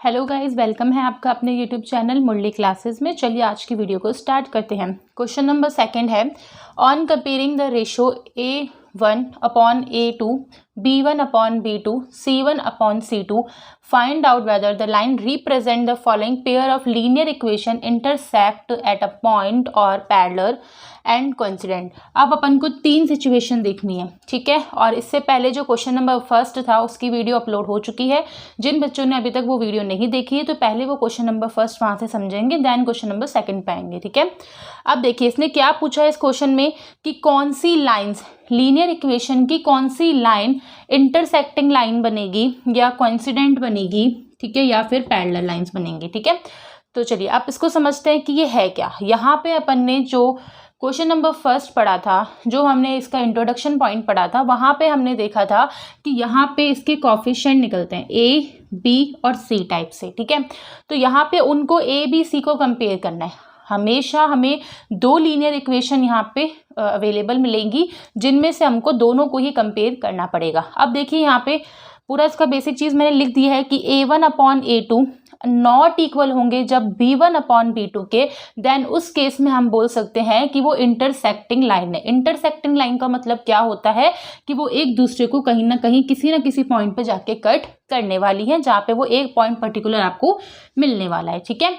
Hello guys, welcome है आपका अपने यूट्यूब चैनल मुरली क्लासेस में। चलिए आज की वीडियो को स्टार्ट करते हैं। क्वेश्चन नंबर सेकंड है, on comparing the ratio A1/A2, B1/B2, C1/C2, find out whether the line represent the following pair of linear equation intersect at a point और parallel and coincident. अब अपन को तीन situation देखनी है, ठीक है। और इससे पहले जो क्वेश्चन नंबर फर्स्ट था उसकी वीडियो अपलोड हो चुकी है। जिन बच्चों ने अभी तक वो वीडियो नहीं देखी है तो पहले वो क्वेश्चन नंबर फर्स्ट वहां से समझेंगे, देन क्वेश्चन नंबर सेकंड पे आएंगे, ठीक है। अब देखिए इसने क्या पूछा है इस क्वेश्चन में कि कौन सी लाइन्स, लीनियर इक्वेशन की कौन सी लाइन इंटरसेक्टिंग लाइन बनेगी या कोइंसिडेंट बनेगी, ठीक है, या फिर पैरेलल लाइंस बनेंगी, ठीक है। तो चलिए आप इसको समझते हैं कि ये है क्या। यहाँ पे अपन ने जो क्वेश्चन नंबर फर्स्ट पढ़ा था, जो हमने इसका इंट्रोडक्शन पॉइंट पढ़ा था, वहाँ पे हमने देखा था कि यहाँ पे इसके कोफिशिएंट निकलते हैं A, B और C टाइप से, ठीक है। तो यहाँ पे उनको A, B, C को कंपेयर करना है। हमेशा हमें दो लीनियर इक्वेशन यहाँ पे अवेलेबल मिलेंगी जिनमें से हमको दोनों को ही कंपेयर करना पड़ेगा। अब देखिए यहाँ पे पूरा इसका बेसिक चीज़ मैंने लिख दी है कि A1/A2 नॉट इक्वल होंगे जब B1/B2 के, देन उस केस में हम बोल सकते हैं कि वो इंटरसेक्टिंग लाइन है। इंटरसेक्टिंग लाइन का मतलब क्या होता है कि वो एक दूसरे को कहीं ना कहीं किसी ना किसी पॉइंट पे जाके कट करने वाली है, जहाँ पे वो एक पॉइंट पर्टिकुलर आपको मिलने वाला है, ठीक है।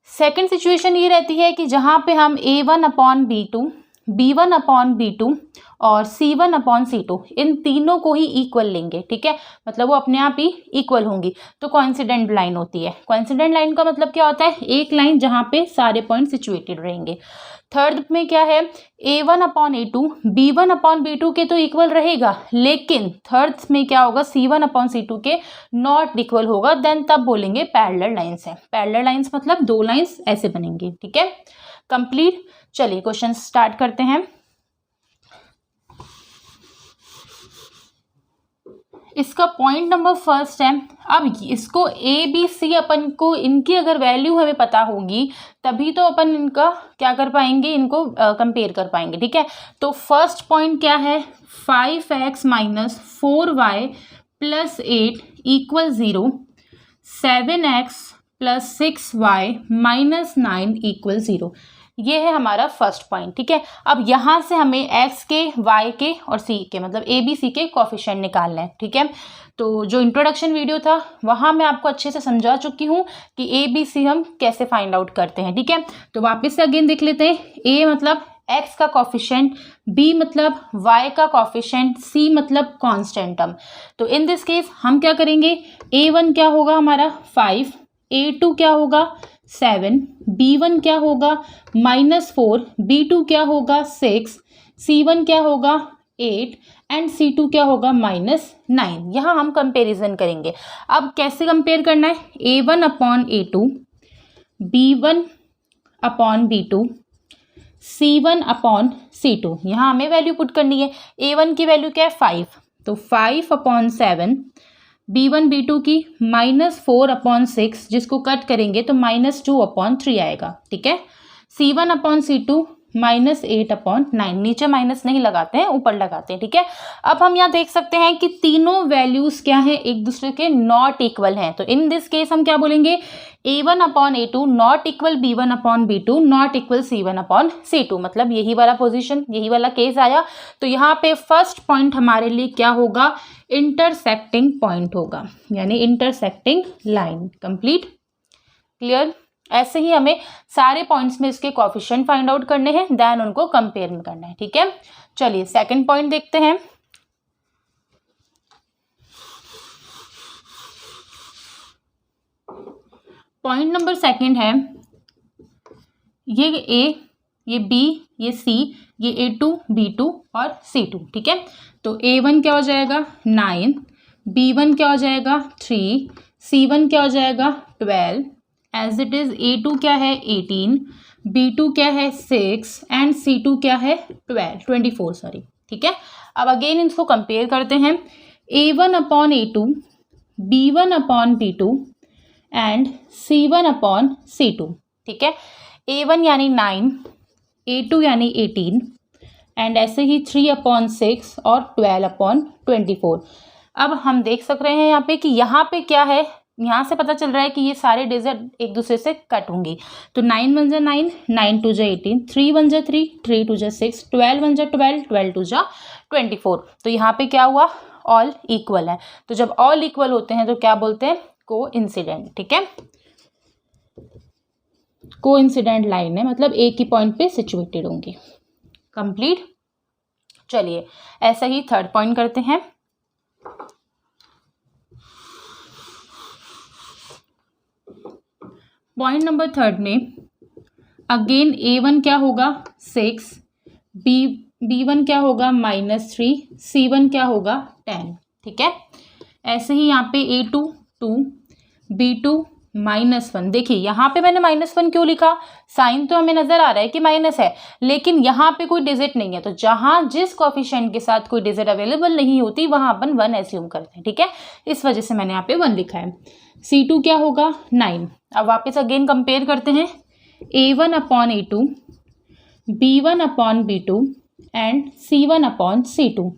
सेकेंड सिचुएशन ये रहती है कि जहाँ पे हम A1/B2, B1/B2 और C1/C2 इन तीनों को ही इक्वल लेंगे, ठीक है। मतलब वो अपने आप ही इक्वल होंगी तो कोइंसिडेंट लाइन होती है। कोइंसिडेंट लाइन का मतलब क्या होता है, एक लाइन जहाँ पे सारे पॉइंट सिचुएटेड रहेंगे। थर्ड में क्या है, A1/A2 B1/B2 के तो इक्वल रहेगा, लेकिन थर्ड में क्या होगा, C1/C2 के नॉट इक्वल होगा, देन तब बोलेंगे पैरेलल लाइंस है। पैरेलल लाइंस मतलब दो लाइंस ऐसे बनेंगी, ठीक है। कंप्लीट। चलिए क्वेश्चन स्टार्ट करते हैं। इसका पॉइंट नंबर फर्स्ट है, अब इसको ABC अपन को इनकी अगर वैल्यू हमें पता होगी तभी तो अपन इनका क्या कर पाएंगे, इनको कंपेयर कर पाएंगे, ठीक है। तो फर्स्ट पॉइंट क्या है, 5x - 4y + 8 = 0, 7x + 6y - 9 = 0। ये है हमारा फर्स्ट पॉइंट, ठीक है। अब यहाँ से हमें x के, y के और c के मतलब ABC के कोफिशिएंट निकालना है, ठीक है। तो जो इंट्रोडक्शन वीडियो था वहाँ मैं आपको अच्छे से समझा चुकी हूँ कि ABC हम कैसे फाइंड आउट करते हैं, ठीक है। तो वापस से अगेन देख लेते हैं। A मतलब x का कोफिशिएंट, B मतलब y का कोफिशिएंट, C मतलब कांस्टेंट टर्म। तो इन दिस केस हम क्या करेंगे, A1 क्या होगा हमारा 5, A2 क्या होगा 7, B1 क्या होगा -4, B2 क्या होगा 6, C1 क्या होगा 8 एंड C2 क्या होगा -9। यहाँ हम कंपेरिजन करेंगे। अब कैसे कंपेयर करना है, A1/A2, B1/B2, C1/C2। यहाँ हमें वैल्यू पुट करनी है। A1 की वैल्यू क्या है 5, तो 5/7, B1 B2 की -4/6, जिसको कट करेंगे तो -2/3 आएगा, ठीक है। C1/C2 -8/9, नीचे माइनस नहीं लगाते हैं, ऊपर लगाते हैं, ठीक है। अब हम यहाँ देख सकते हैं कि तीनों वैल्यूज क्या हैं, एक दूसरे के नॉट इक्वल हैं। तो इन दिस केस हम क्या बोलेंगे, A1/A2 not equal B1/B2 not equal C1/C2, मतलब यही वाला पोजीशन, यही वाला केस आया। तो यहाँ पे फर्स्ट पॉइंट हमारे लिए क्या होगा, इंटरसेक्टिंग पॉइंट होगा, यानी इंटरसेक्टिंग लाइन। Complete, clear. ऐसे ही हमें सारे पॉइंट्स में इसके कोफिशिएंट फाइंड आउट करने हैं, देन उनको कंपेयर में करना है, ठीक है। चलिए सेकंड पॉइंट देखते हैं। पॉइंट नंबर सेकंड है, ये A, ये B, ये C, ये A2, B2 और C2, ठीक है। तो A1 क्या हो जाएगा 9, B1 क्या हो जाएगा 3, C1 क्या हो जाएगा 12, एज इट इज A2 क्या है 18, B2 क्या है 6 एंड C2 क्या है 24 सॉरी, ठीक है। अब अगेन इसको कंपेयर करते हैं। A1/A2, B1/B2 एंड C1/C2, ठीक है। A1 यानी 9, A2 यानी 18 एंड ऐसे ही 3/6 और 12/24। अब हम देख सक रहे हैं यहाँ पे कि यहाँ पे क्या है, यहाँ से पता चल रहा है कि ये सारे डिजिट एक दूसरे से कट होंगी। तो 9 1 9, 9 2 18, 3 1 3, 3 2 6, 12 1 12, 12 2 24। तो यहाँ पे क्या हुआ, ऑल इक्वल है। तो जब ऑल इक्वल होते हैं तो क्या बोलते हैं, कोइंसिडेंट। ठीक है, कोइंसिडेंट लाइन है, मतलब एक ही पॉइंट पे सिचुएटेड होंगी। कंप्लीट। चलिए ऐसा ही थर्ड पॉइंट करते हैं। पॉइंट नंबर थर्ड में अगेन A1 क्या होगा 6, B1 क्या होगा -3, C1 क्या होगा 10। ठीक है, ऐसे ही यहाँ पे A2 2, B2 -1। देखिए यहाँ पे मैंने -1 क्यों लिखा, साइन तो हमें नजर आ रहा है कि माइनस है, लेकिन यहाँ पे कोई डिजिट नहीं है। तो जहां जिस कोफिशिएंट के साथ कोई डिजिट अवेलेबल नहीं होती वहां अपन 1 एज्यूम करते हैं। ठीक है, इस वजह से मैंने यहाँ पे 1 लिखा है। C2 क्या होगा 9। अब वापस अगेन कंपेयर करते हैं, A1 upon A2, B1 upon B2 and C1 upon C2।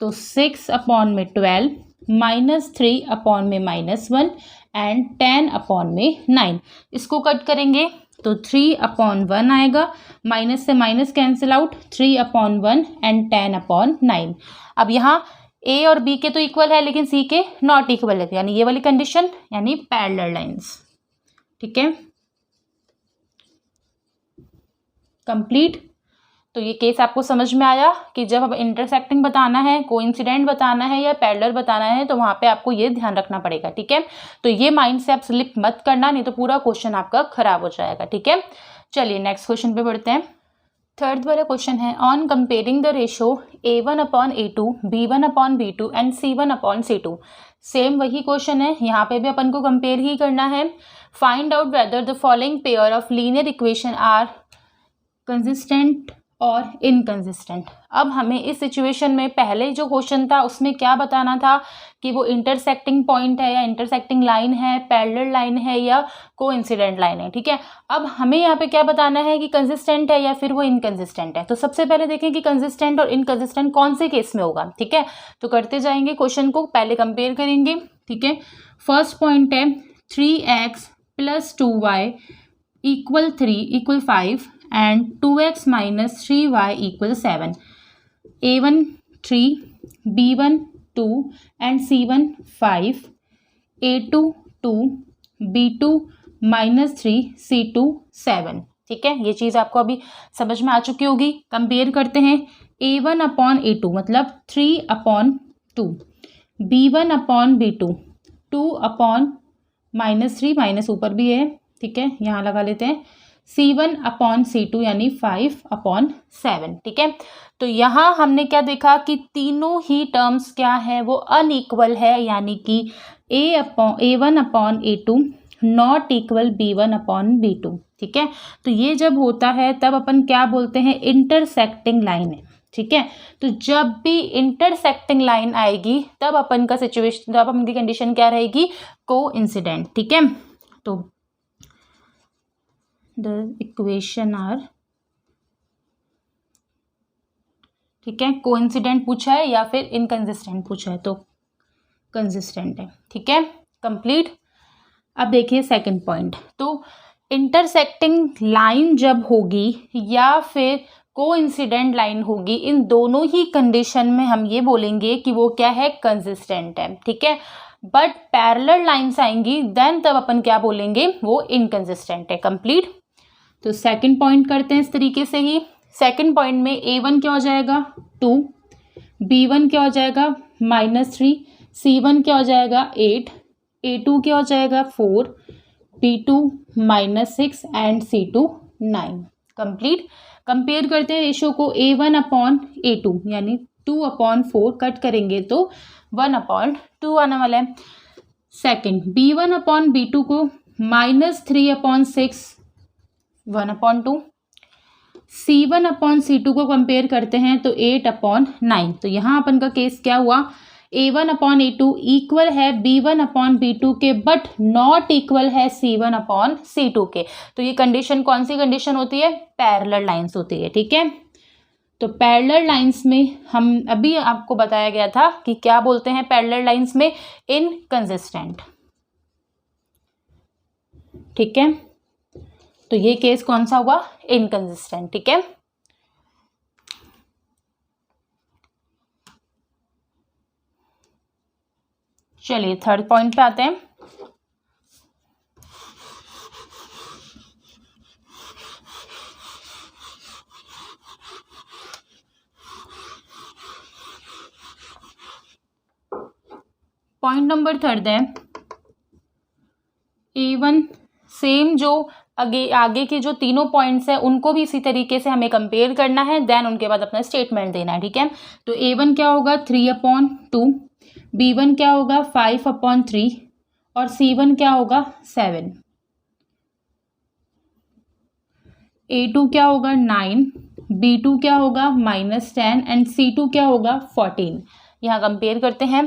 तो 6 अपॉन में 12, -3 अपॉन में -1 एंड 10 अपॉन में 9। इसको कट करेंगे तो 3 अपॉन 1 आएगा, माइनस से minus cancel out, 3 upon 1 and 10 upon 9। अब यहाँ A और B के तो इक्वल है लेकिन C के नॉट इक्वल है, यानी ये वाली कंडीशन, यानी पैरेलल लाइंस। ठीक है, कंप्लीट। तो ये केस आपको समझ में आया कि जब अब इंटरसेक्टिंग बताना है, कोइंसिडेंट बताना है या पैरेलल बताना है तो वहां पे आपको ये ध्यान रखना पड़ेगा। ठीक है, तो ये माइंड से आप स्लिप मत करना, नहीं तो पूरा क्वेश्चन आपका खराब हो जाएगा। ठीक है, चलिए नेक्स्ट क्वेश्चन पे बढ़ते हैं। थर्ड वाला क्वेश्चन है, on comparing the ratio A1 upon A2, B1 upon B2 and C1 upon C2। Same वही क्वेश्चन है, यहाँ पे भी अपन को कंपेयर ही करना है। Find out whether the following pair of linear equation are consistent और इनकंसिस्टेंट। अब हमें इस सिचुएशन में पहले जो क्वेश्चन था उसमें क्या बताना था कि वो इंटरसेक्टिंग पॉइंट है या इंटरसेक्टिंग लाइन है, पैरेलल लाइन है या कोइंसिडेंट लाइन है। ठीक है, अब हमें यहाँ पे क्या बताना है कि कंसिस्टेंट है या फिर वो इनकंसिस्टेंट है। तो सबसे पहले देखें कि कंसिस्टेंट और इनकंसिस्टेंट कौन से केस में होगा। ठीक है, तो करते जाएंगे क्वेश्चन को, पहले कंपेयर करेंगे। ठीक है, फर्स्ट पॉइंट है 3x + 2y = 3 = 5 and 2x - 3y = 7. A1 3, B1 2 and C1 5, A2 2, B2 -3, C2 7। ठीक है, ये चीज़ आपको अभी समझ में आ चुकी होगी। कंपेयर करते हैं, A1 अपॉन A2 मतलब 3 upon 2, B1 upon B2 2 upon -3, minus ऊपर भी है। ठीक है, यहाँ लगा लेते हैं, C1 अपॉन C2 यानी 5 अपॉन 7। ठीक है, तो यहाँ हमने क्या देखा कि तीनों ही टर्म्स क्या है, वो अनइक्वल है, यानी कि A1 upon A2 not equal B1 upon B2। ठीक है, तो ये जब होता है तब अपन क्या बोलते हैं, इंटरसेक्टिंग लाइन है। ठीक है, तो जब भी इंटरसेक्टिंग लाइन आएगी तब अपन का सिचुएशन, तब अपन की कंडीशन क्या रहेगी, कोइंसिडेंट। ठीक है, तो द इक्वेशन आर, ठीक है, कोइंसिडेंट पूछा है या फिर इनकंसिस्टेंट पूछा है, तो कंसिस्टेंट है। ठीक है, कंप्लीट। अब देखिए सेकंड पॉइंट, तो इंटरसेक्टिंग लाइन जब होगी या फिर कोइंसिडेंट लाइन होगी, इन दोनों ही कंडीशन में हम ये बोलेंगे कि वो क्या है, कंसिस्टेंट है। ठीक है, बट पैरेलल लाइन्स आएंगी देन तब अपन क्या बोलेंगे, वो इनकंसिस्टेंट है। कंप्लीट। तो सेकंड पॉइंट करते हैं इस तरीके से ही। सेकंड पॉइंट में A1 क्या हो जाएगा 2, B1 क्या हो जाएगा -3, C1 क्या हो जाएगा 8, A2 क्या हो जाएगा 4, B2 -6 and C2 9। Complete. Compare करते हैं रेशो को, A1 अपॉन A2 यानी 2 अपॉन 4 कट करेंगे तो 1 अपॉन 2 आने वाला है। सेकेंड B1 अपॉन B2 को -3 upon 6 1 upon 2, C1 upon C2 को कंपेयर करते हैं तो 8 अपॉन 9। तो यहाँ अपन का केस क्या हुआ, A1 अपॉन A2 इक्वल है B1 अपॉन B2 के, बट नॉट इक्वल है C1 अपॉन C2 के। तो ये कंडीशन कौन सी कंडीशन होती है, पैरेलल लाइंस होती है। ठीक है, तो पैरेलल लाइंस में हम अभी आपको बताया गया था कि क्या बोलते हैं पैरेलल लाइंस में, इनकंसिस्टेंट। ठीक है, तो ये केस कौन सा हुआ, इनकंसिस्टेंट। ठीक है, चलिए थर्ड पॉइंट पे आते हैं। पॉइंट नंबर थर्ड है A1 सेम जो आगे के जो तीनों पॉइंट्स हैं उनको भी इसी तरीके से हमें कंपेयर करना है, देन उनके बाद अपना स्टेटमेंट देना है। ठीक है, तो A1 क्या होगा 3/2, B1 क्या होगा 5/3 और C1 क्या होगा 7, A2 क्या होगा 9, B2 क्या होगा -10 एंड C2 क्या होगा 14। यहाँ कंपेयर करते हैं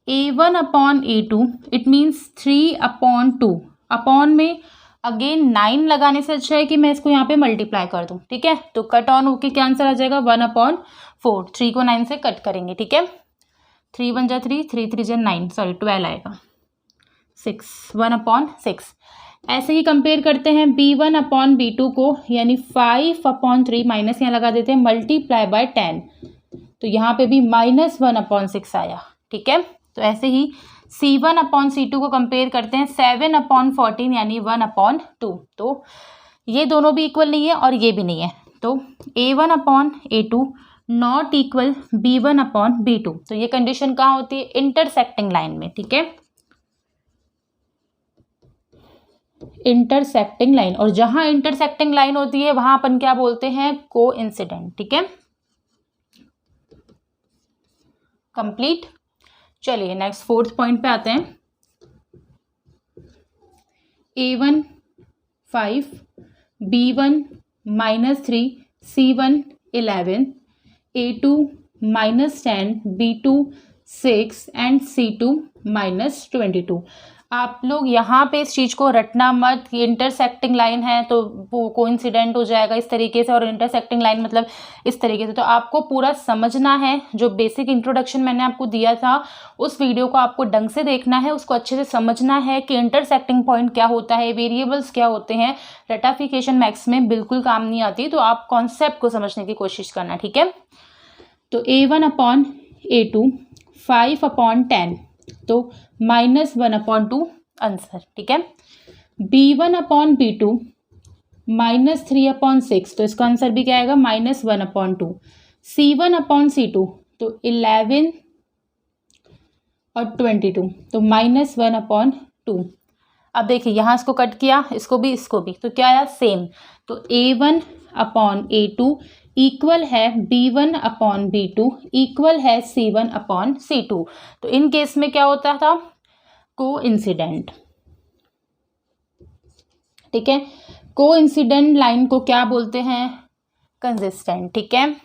A1/A2 इट मीन्स 3/2, अपॉन में अगेन 9 लगाने से अच्छा है कि मैं इसको यहाँ पे मल्टीप्लाई कर दूँ। ठीक है, तो कट ऑन होके क्या आंसर आ जाएगा 1/4, 3 को 9 से कट करेंगे। ठीक है, 3 1 जा 3, 3 3 जा 9, सॉरी 12 आएगा, 6, 1/6। ऐसे ही कंपेयर करते हैं B1/B2 को, यानी 5/3 माइनस यहाँ लगा देते हैं मल्टीप्लाई बाय 10, तो यहाँ पे भी -1/6 आया। ठीक है, तो ऐसे ही C1/C2 को कंपेयर करते हैं 7/14 यानी 1/2, तो ये दोनों भी इक्वल नहीं है और ये भी नहीं है, तो A1/A2 नॉट इक्वल B1/B2। तो ये कंडीशन कहाँ होती है, इंटरसेक्टिंग लाइन में। ठीक है, इंटरसेक्टिंग लाइन, और जहां इंटरसेक्टिंग लाइन होती है वहां अपन क्या बोलते हैं, कोइंसिडेंट। ठीक है, कंप्लीट। चलिए नेक्स्ट फोर्थ पॉइंट पे आते हैं। A1 5, B1 -3, C1 11, A2 -10, B2 6 and C2 -22। आप लोग यहाँ पे इस चीज़ को रटना मत, ये इंटरसेक्टिंग लाइन है तो वो कोइंसिडेंट हो जाएगा इस तरीके से, और इंटरसेक्टिंग लाइन मतलब इस तरीके से। तो आपको पूरा समझना है, जो बेसिक इंट्रोडक्शन मैंने आपको दिया था उस वीडियो को आपको ढंग से देखना है, उसको अच्छे से समझना है कि इंटरसेक्टिंग पॉइंट क्या होता है, वेरिएबल्स क्या होते हैं। रटाफिकेशन मैथ्स में बिल्कुल काम नहीं आती, तो आप कॉन्सेप्ट को समझने की कोशिश करना। ठीक है, तो A1/A2 5/10, तो -1/2 आंसर। ठीक है, B1/B2 -3/6, तो इसका आंसर भी क्या आएगा -1/2। C1/C2 तो 11 और 22, तो -1/2। अब देखिए यहाँ इसको कट किया, इसको भी तो क्या आया सेम, तो A1/A2 इक्वल है B1/B2 इक्वल है C1/C2। तो इन केस में क्या होता था, कोइंसिडेंट। ठीक है, कोइंसिडेंट लाइन को क्या बोलते हैं, कंसिस्टेंट। ठीक है,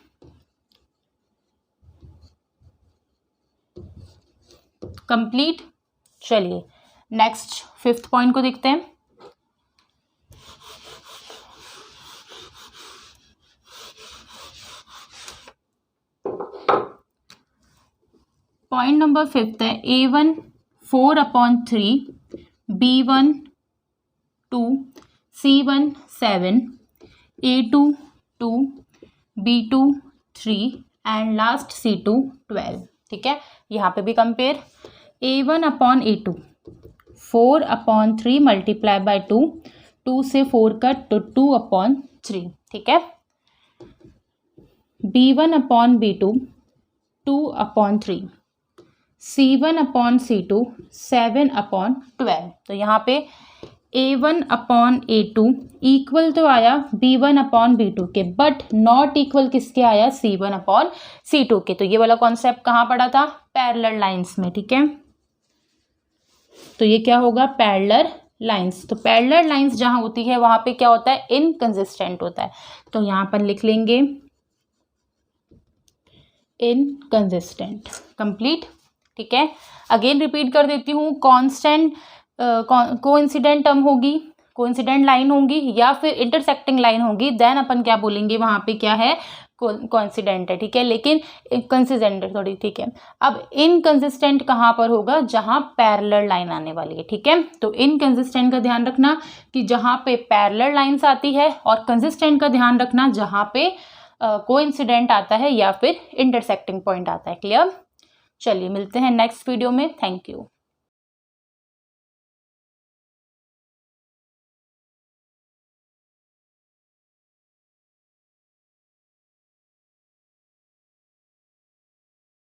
कंप्लीट। चलिए नेक्स्ट फिफ्थ पॉइंट को देखते हैं। पॉइंट नंबर फिफ्थ है A1 4/3, B1 2, C1 7, A2 2, B2 3 and last C2 12। ठीक है, यहाँ पे भी कंपेयर A1/A2 4/3 मल्टीप्लाई बाय 2, 2 से 4 कट तो 2/3। ठीक है, B1/B2 2/3, C1/C2 7/12। तो यहाँ पे A1/A2 इक्वल तो आया B1/B2 के, बट नॉट इक्वल किसके आया, C1/C2 के। तो ये वाला कॉन्सेप्ट कहाँ पड़ा था, पैरेलल लाइंस में। ठीक है, तो ये क्या होगा, पैरेलल लाइंस। तो पैरेलल लाइंस जहाँ होती है वहाँ पे क्या होता है, इनकंसिस्टेंट होता है। तो यहाँ पर लिख लेंगे इनकंसिस्टेंट। कंप्लीट। ठीक है, अगेन रिपीट कर देती हूँ, कांस्टेंट कोइंसिडेंट टर्म होगी, कोइंसिडेंट लाइन होगी या फिर इंटरसेक्टिंग लाइन होगी, देन अपन क्या बोलेंगे, वहाँ पे क्या है, कोइंसिडेंट है, ठीक है, लेकिन कंसिस्टेंट है थोड़ी, ठीक है। अब इनकंसिस्टेंट कहाँ पर होगा, जहाँ पैरेलल लाइन आने वाली है, ठीक है। तो इनकंसिस्टेंट का ध्यान रखना कि जहाँ पे पैरेलल लाइंस आती है, और कंसिस्टेंट का ध्यान रखना जहाँ पे कोइंसिडेंट आता है या फिर इंटरसेक्टिंग पॉइंट आता है। क्लियर? चलिए मिलते हैं नेक्स्ट वीडियो में। Thank you.